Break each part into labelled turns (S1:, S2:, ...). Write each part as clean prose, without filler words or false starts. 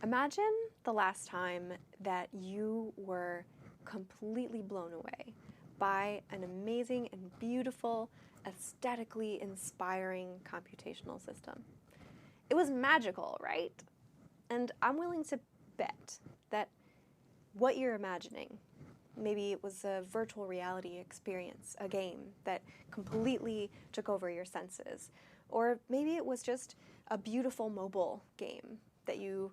S1: Imagine the last time that you were completely blown away by an amazing and beautiful, aesthetically inspiring computational system. It was magical, right? And I'm willing to bet that what you're imagining, maybe it was a virtual reality experience, a game that completely took over your senses, or maybe it was just a beautiful mobile game that you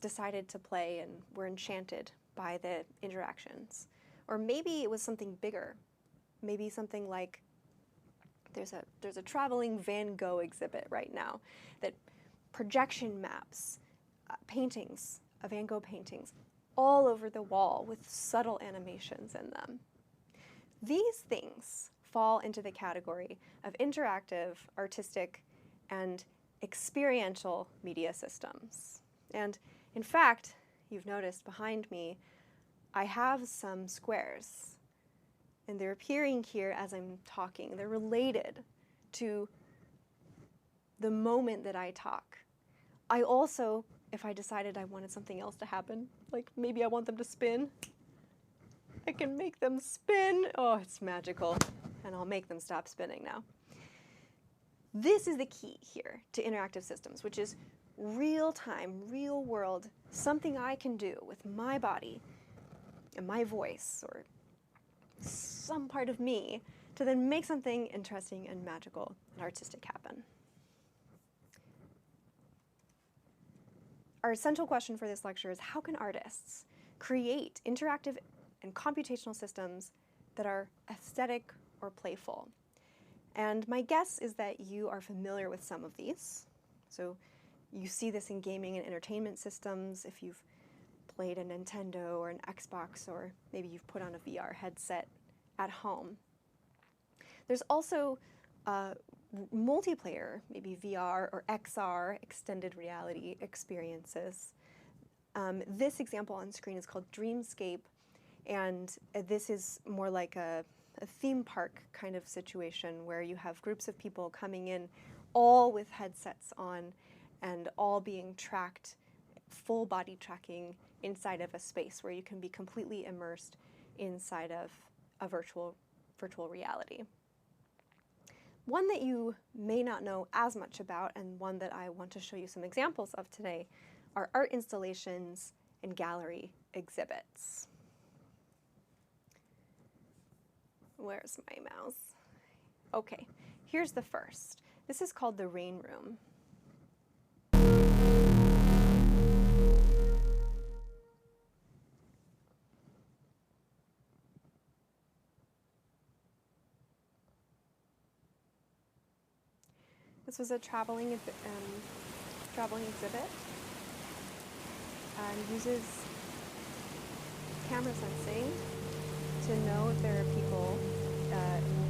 S1: decided to play and were enchanted by the interactions. Or maybe it was something bigger. Maybe something like there's a traveling Van Gogh exhibit right now that projection maps paintings, Van Gogh paintings, all over the wall with subtle animations in them. These things fall into the category of interactive, artistic, and experiential media systems. And in fact, you've noticed behind me, I have some squares. And they're appearing here as I'm talking. They're related to the moment that I talk. I also, if I decided I wanted something else to happen, like maybe I want them to spin, I can make them spin. Oh, it's magical. And I'll make them stop spinning now. This is the key here to interactive systems, which is real-time, real-world, something I can do with my body and my voice or some part of me to then make something interesting and magical and artistic happen. Our central question for this lecture is, how can artists create interactive and computational systems that are aesthetic or playful? And my guess is that you are familiar with some of these. So you see this in gaming and entertainment systems if you've played a Nintendo or an Xbox, or maybe you've put on a VR headset at home. There's also multiplayer, maybe VR or XR, extended reality experiences. This example on screen is called Dreamscape, and this is more like a theme park kind of situation where you have groups of people coming in all with headsets on and all being tracked, full body tracking inside of a space where you can be completely immersed inside of a virtual reality. One that you may not know as much about, and one that I want to show you some examples of today, are art installations and gallery exhibits. Where's my mouse? Okay, here's the first. This is called the Rain Room. This was a traveling exhibit and uses camera sensing to know if there are people,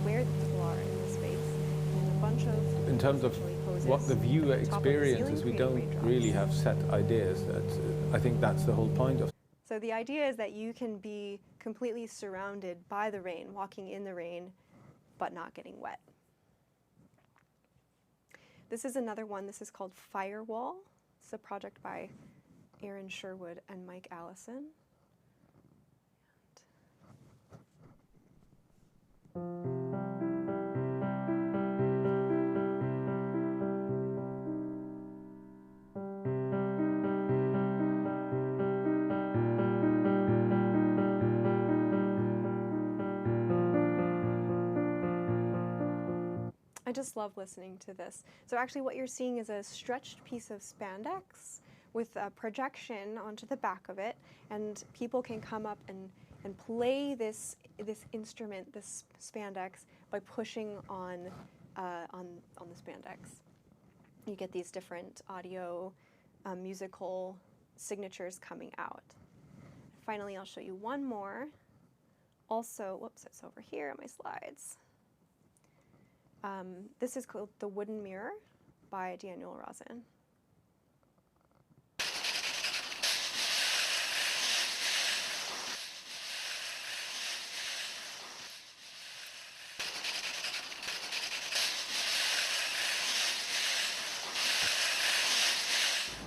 S1: where the people are in the space, and a bunch of
S2: in terms of what the viewer experiences, we don't really have set ideas. I think that's the whole point of.
S1: So the idea is that you can be completely surrounded by the rain, walking in the rain, but not getting wet. This is another one. This is called Firewall. It's a project by Aaron Sherwood and Mike Allison. I just love listening to this. So actually what you're seeing is a stretched piece of spandex with a projection onto the back of it, and people can come up and play this instrument, this spandex, by pushing on the spandex. You get these different audio, musical signatures coming out. Finally, I'll show you one more. Also, whoops, it's over here on my slides. This is called The Wooden Mirror by Daniel Rosen.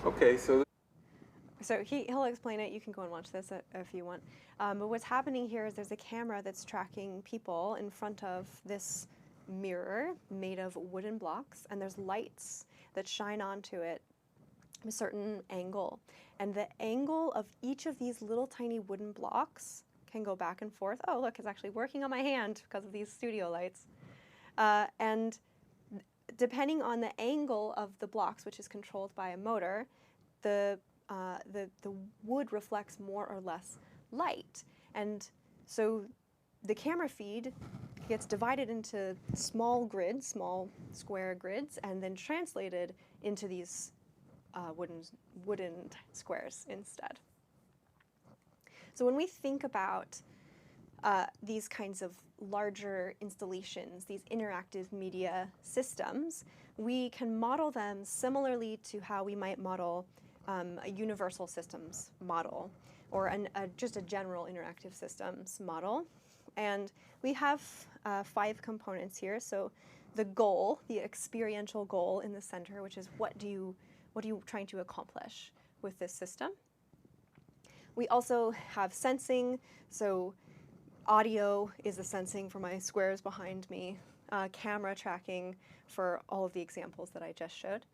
S2: Okay, so
S1: So he'll explain it. You can go and watch this if you want. But what's happening here is there's a camera that's tracking people in front of this mirror made of wooden blocks, and there's lights that shine onto it a certain angle. And the angle of each of these little tiny wooden blocks can go back and forth. Oh, look, it's actually working on my hand because of these studio lights. And depending on the angle of the blocks, which is controlled by a motor, the wood reflects more or less light. And so the camera feed gets divided into small grids, small square grids, and then translated into these wooden squares instead. So when we think about these kinds of larger installations, these interactive media systems, we can model them similarly to how we might model a universal systems model or just a general interactive systems model. And we have 5 components here. So the goal, the experiential goal in the center, which is what are you trying to accomplish with this system? We also have sensing, so audio is the sensing for my squares behind me, camera tracking for all of the examples that I just showed.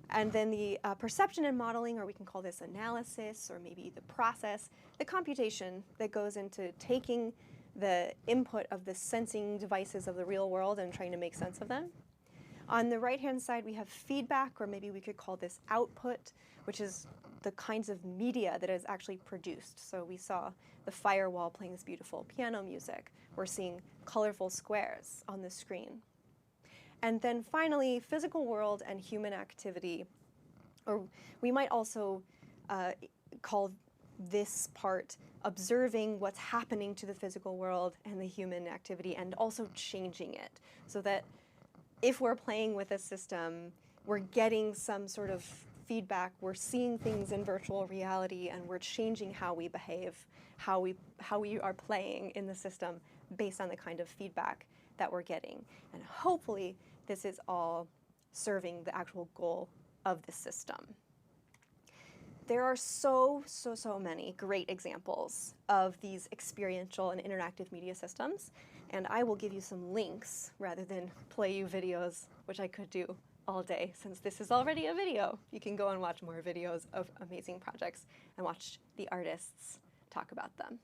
S1: And then the perception and modeling, or we can call this analysis, or maybe the process, the computation that goes into taking the input of the sensing devices of the real world and trying to make sense of them. On the right-hand side, we have feedback, or maybe we could call this output, which is the kinds of media that is actually produced. So we saw the firewall playing this beautiful piano music. We're seeing colorful squares on the screen. And then finally, physical world and human activity, or we might also call this part observing what's happening to the physical world and the human activity, and also changing it, so that if we're playing with a system, we're getting some sort of feedback, we're seeing things in virtual reality, and we're changing how we behave, how we are playing in the system based on the kind of feedback that we're getting. And hopefully, this is all serving the actual goal of the system. There are so many great examples of these experiential and interactive media systems, and I will give you some links rather than play you videos, which I could do all day since this is already a video. You can go and watch more videos of amazing projects and watch the artists talk about them.